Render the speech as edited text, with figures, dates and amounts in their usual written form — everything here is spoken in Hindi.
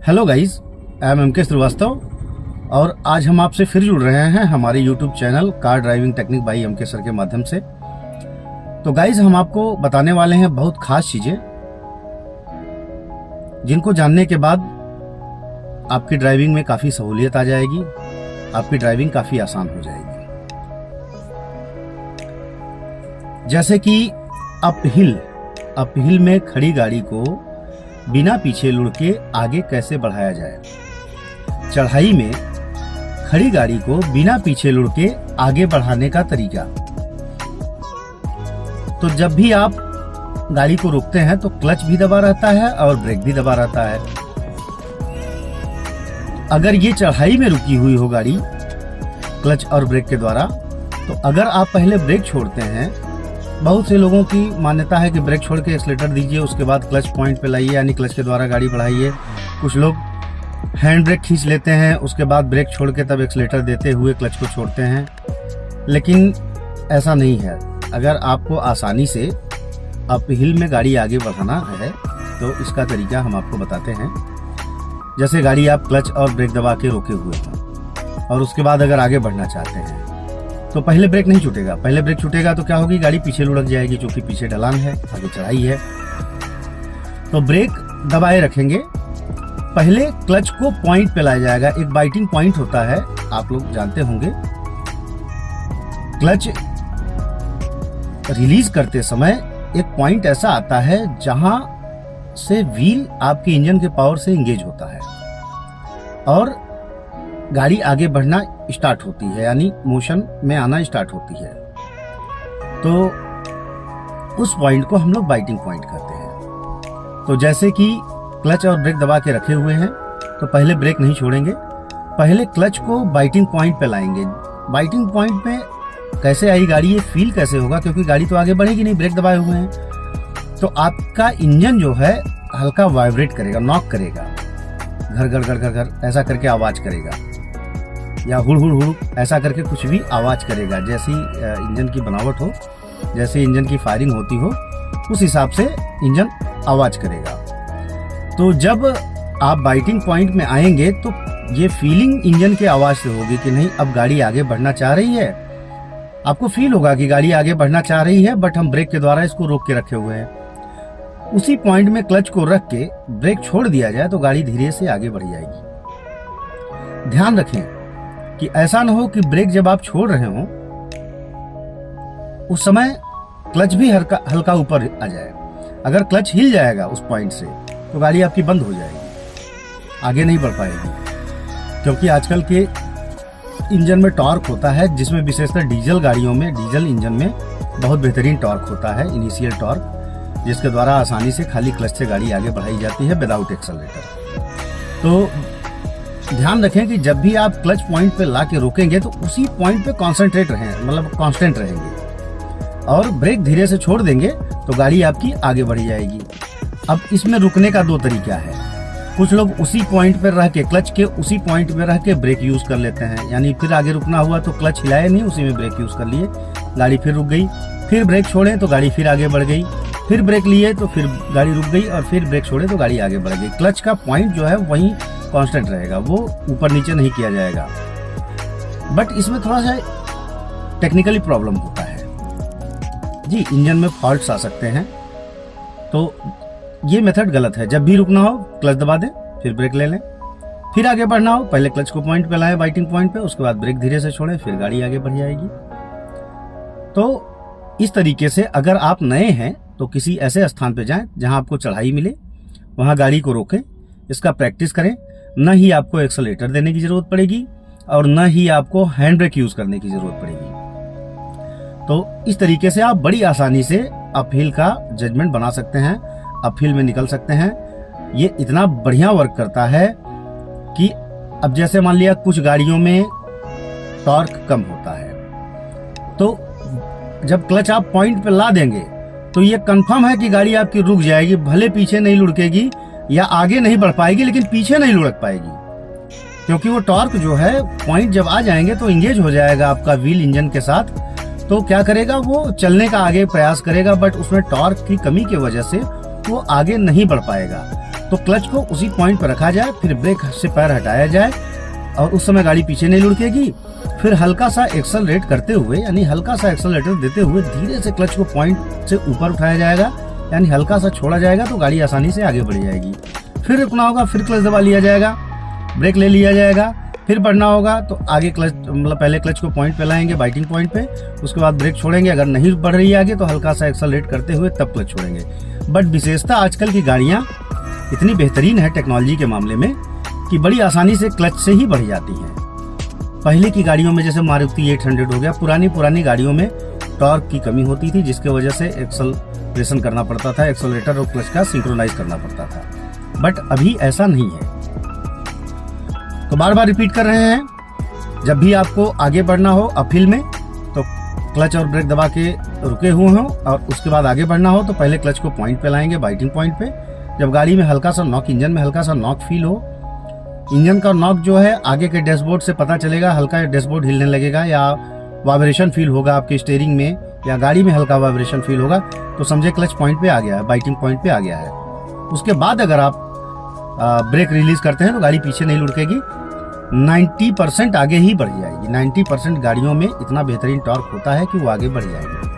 Hello guys, I am M K Srivastava और आज हम आपसे फिर जुड़ रहे हैं हमारे YouTube channel car driving technique by M K sir के माध्यम से। तो गाइस, हम आपको बताने वाले हैं बहुत खास चीजें जिनको जानने के बाद आपकी ड्राइविंग में काफी सहूलियत आ जाएगी, आपकी ड्राइविंग काफी आसान हो जाएगी। जैसे कि अपहिल में खड़ी गाड़ी को बिना पीछे लुढ़ के आगे कैसे बढ़ाया जाए, चढ़ाई में खड़ी गाड़ी को बिना पीछे लुढ़ के आगे बढ़ाने का तरीका। तो जब भी आप गाड़ी को रोकते हैं तो क्लच भी दबा रहता है और ब्रेक भी दबा रहता है। अगर ये चढ़ाई में रुकी हुई हो गाड़ी क्लच और ब्रेक के द्वारा, तो अगर आप पहले ब्रेक छोड़ते हैं, बहुत से लोगों की मान्यता है कि ब्रेक छोड़ के एक्सीलेटर दीजिए, उसके बाद क्लच पॉइंट पे लाइए, यानी क्लच के द्वारा गाड़ी बढ़ाइए। कुछ लोग हैंड ब्रेक खींच लेते हैं, उसके बाद ब्रेक छोड़ के तब एक्सीलेटर देते हुए क्लच को छोड़ते हैं, लेकिन ऐसा नहीं है। अगर आपको आसानी से अपहिल में गाड़ी आगे बढ़ाना है तो इसका तरीका हम आपको बताते हैं। जैसे गाड़ी आप क्लच और ब्रेक दबा के रोके हुए हैं और उसके बाद अगर आगे बढ़ना चाहते हैं तो पहले ब्रेक नहीं छूटेगा। पहले ब्रेक छूटेगा तो क्या होगी, गाड़ी पीछे लुढ़क जाएगी, क्योंकि पीछे ढलान है, आगे चढ़ाई है। तो ब्रेक दबाए रखेंगे, पहले क्लच को पॉइंट पे लाया जाएगा। एक बाइटिंग पॉइंट होता है, आप लोग जानते होंगे। क्लच रिलीज करते समय एक पॉइंट ऐसा आता है जहां से व्हील आपके इंजन के पावर से इंगेज होता है और गाड़ी आगे बढ़ना स्टार्ट होती है, यानी मोशन में आना स्टार्ट होती है। तो उस पॉइंट को हम लोग बाइटिंग पॉइंट कहते हैं। तो जैसे कि क्लच और ब्रेक दबा के रखे हुए हैं तो पहले ब्रेक नहीं छोड़ेंगे, पहले क्लच को बाइटिंग पॉइंट पे लाएंगे। बाइटिंग पॉइंट पे कैसे आई गाड़ी, ये फील कैसे होगा, क्योंकि गाड़ी तो आगे बढ़ेगी नहीं, ब्रेक दबाए हुए हैं। तो आपका इंजन जो है हल्का वाइब्रेट करेगा, नॉक करेगा, घर घर घर घर घर ऐसा करके आवाज करेगा, या हुड़ हुड़ हुड़ ऐसा करके कुछ भी आवाज करेगा। जैसी इंजन की बनावट हो, जैसे इंजन की फायरिंग होती हो, उस हिसाब से इंजन आवाज करेगा। तो जब आप बाइटिंग पॉइंट में आएंगे तो ये फीलिंग इंजन के आवाज से होगी कि नहीं, अब गाड़ी आगे बढ़ना चाह रही है। आपको फील होगा कि गाड़ी आगे बढ़ना चाह रही है, बट हम ब्रेक के द्वारा इसको रोक के रखे हुए हैं। उसी पॉइंट में क्लच को रख के ब्रेक छोड़ दिया जाए तो गाड़ी धीरे से आगे बढ़ जाएगी। ध्यान रखें कि ऐसा ना हो कि ब्रेक जब आप छोड़ रहे हो उस समय क्लच भी हल्का ऊपर आ जाए। अगर क्लच हिल जाएगा उस पॉइंट से तो गाड़ी आपकी बंद हो जाएगी, आगे नहीं बढ़ पाएगी। क्योंकि आजकल के इंजन में टॉर्क होता है, जिसमें विशेषकर डीजल गाड़ियों में, डीजल इंजन में बहुत बेहतरीन टॉर्क होता है, इनिशियल टॉर्क, जिसके द्वारा आसानी से खाली क्लच से गाड़ी आगे बढ़ाई जाती है विदाउट एक्सेलरेटर। तो ध्यान रखें कि जब भी आप क्लच पॉइंट पे ला के रोकेंगे तो उसी पॉइंट पे कॉन्सेंट्रेट रहें, मतलब कांस्टेंट रहेंगे, और ब्रेक धीरे से छोड़ देंगे तो गाड़ी आपकी आगे बढ़ जाएगी। अब इसमें रुकने का दो तरीका है। कुछ लोग उसी पॉइंट पर रह के, क्लच के उसी पॉइंट में रह के ब्रेक यूज कर लेते हैं, यानी फिर आगे रुकना हुआ तो क्लच हिलाए नहीं, उसी में ब्रेक यूज कर लिए, गाड़ी फिर रुक गई, फिर ब्रेक छोड़े तो गाड़ी फिर आगे बढ़ गई, फिर ब्रेक लिए तो फिर गाड़ी रुक गई, और फिर ब्रेक छोड़े तो गाड़ी आगे बढ़ गई। क्लच का पॉइंट जो है वही कांस्टेंट रहेगा, वो ऊपर नीचे नहीं किया जाएगा। बट इसमें थोड़ा सा टेक्निकली प्रॉब्लम होता है जी, इंजन में फॉल्ट्स आ सकते हैं। तो ये मेथड गलत है। जब भी रुकना हो क्लच दबा दें, फिर ब्रेक ले लें, फिर आगे बढ़ना हो पहले क्लच को पॉइंट पे लाएं, बाइटिंग पॉइंट पे, उसके बाद ब्रेक धीरे से छोड़ें, फिर गाड़ी आगे बढ़ जाएगी। तो इस तरीके से अगर आप नए हैं तो किसी ऐसे स्थान पे जाएं जहां आपको चढ़ाई मिले, वहां गाड़ी को रोकें, इसका प्रैक्टिस करें। न ही आपको एक्सेलरेटर देने की जरूरत पड़ेगी और न ही आपको हैंड ब्रेक यूज करने की जरूरत पड़ेगी। तो इस तरीके से आप बड़ी आसानी से अपहिल का जजमेंट बना सकते हैं, अपहिल में निकल सकते हैं। ये इतना बढ़िया वर्क करता है कि अब जैसे मान लिया कुछ गाड़ियों में टॉर्क कम होता है, तो जब क्लच आप पॉइंट पे ला देंगे तो ये कंफर्म है कि गाड़ी आपकी रुक जाएगी, भले पीछे नहीं लुढ़केगी या आगे नहीं बढ़ पाएगी, लेकिन पीछे नहीं लुढ़क पाएगी, क्योंकि वो टॉर्क जो है पॉइंट जब आ जाएंगे तो इंगेज हो जाएगा आपका व्हील इंजन के साथ। तो क्या करेगा, वो चलने का आगे प्रयास करेगा, बट उसमें टॉर्क की कमी की वजह से वो आगे नहीं बढ़ पाएगा। तो क्लच को उसी पॉइंट पर रखा जाए, फिर ब्रेक से पैर हटाया जाए और उस समय गाड़ी पीछे नहीं लुढ़केगी। फिर हल्का सा एक्सेलरेट करते हुए, यानी हल्का सा एक्सेलरेटर देते हुए धीरे से क्लच को पॉइंट से ऊपर उठाया जाएगा, यानी हल्का सा छोड़ा जाएगा तो गाड़ी आसानी से आगे बढ़ जाएगी। फिर रुकना होगा, फिर क्लच दबा लिया जाएगा, ब्रेक ले लिया जाएगा। फिर बढ़ना होगा तो आगे क्लच, मतलब पहले क्लच को पॉइंट पे लाएंगे, बाइटिंग पॉइंट पे, उसके बाद ब्रेक छोड़ेंगे। अगर नहीं बढ़ रही है आगे तो हल्का सा एक्सेलरेट करते हुए तब क्लच छोड़ेंगे। बट विशेषता आजकल की गाड़ियाँ इतनी बेहतरीन है टेक्नोलॉजी के मामले में कि बड़ी आसानी से क्लच से ही बढ़ जाती हैं। पहले की गाड़ियों में जैसे मारुति 800 हो गया, पुरानी गाड़ियों में टॉर्क की कमी होती थी, जिसके वजह से एक्सेलरेशन करना पड़ता था, एक्सेलरेटर और क्लच का सिंक्रोनाइज करना पड़ता था। बट अभी ऐसा नहीं है। तो बार बार रिपीट कर रहे हैं, जब भी आपको आगे बढ़ना हो अपहिल में तो क्लच और ब्रेक दबा के रुके हुए हों, और उसके बाद आगे बढ़ना हो तो पहले क्लच को पॉइंट पे लाएंगे, बाइटिंग पॉइंट पे। जब गाड़ी में हल्का सा नॉक, इंजन में हल्का सा नॉक फील हो, इंजन का नॉक जो है आगे के डैशबोर्ड से पता चलेगा, हल्का डैशबोर्ड हिलने लगेगा या वाइब्रेशन फील होगा आपके स्टीयरिंग में या गाड़ी में हल्का वाइब्रेशन फील होगा, तो समझे क्लच पॉइंट पे आ गया है, बाइटिंग पॉइंट पे आ गया है। उसके बाद अगर आप ब्रेक रिलीज करते हैं तो गाड़ी पीछे नहीं लुढ़केगी, 90% आगे ही बढ़ जाएगी। 90% गाड़ियों में इतना बेहतरीन टॉर्क होता है कि वो आगे बढ़ जाएगी।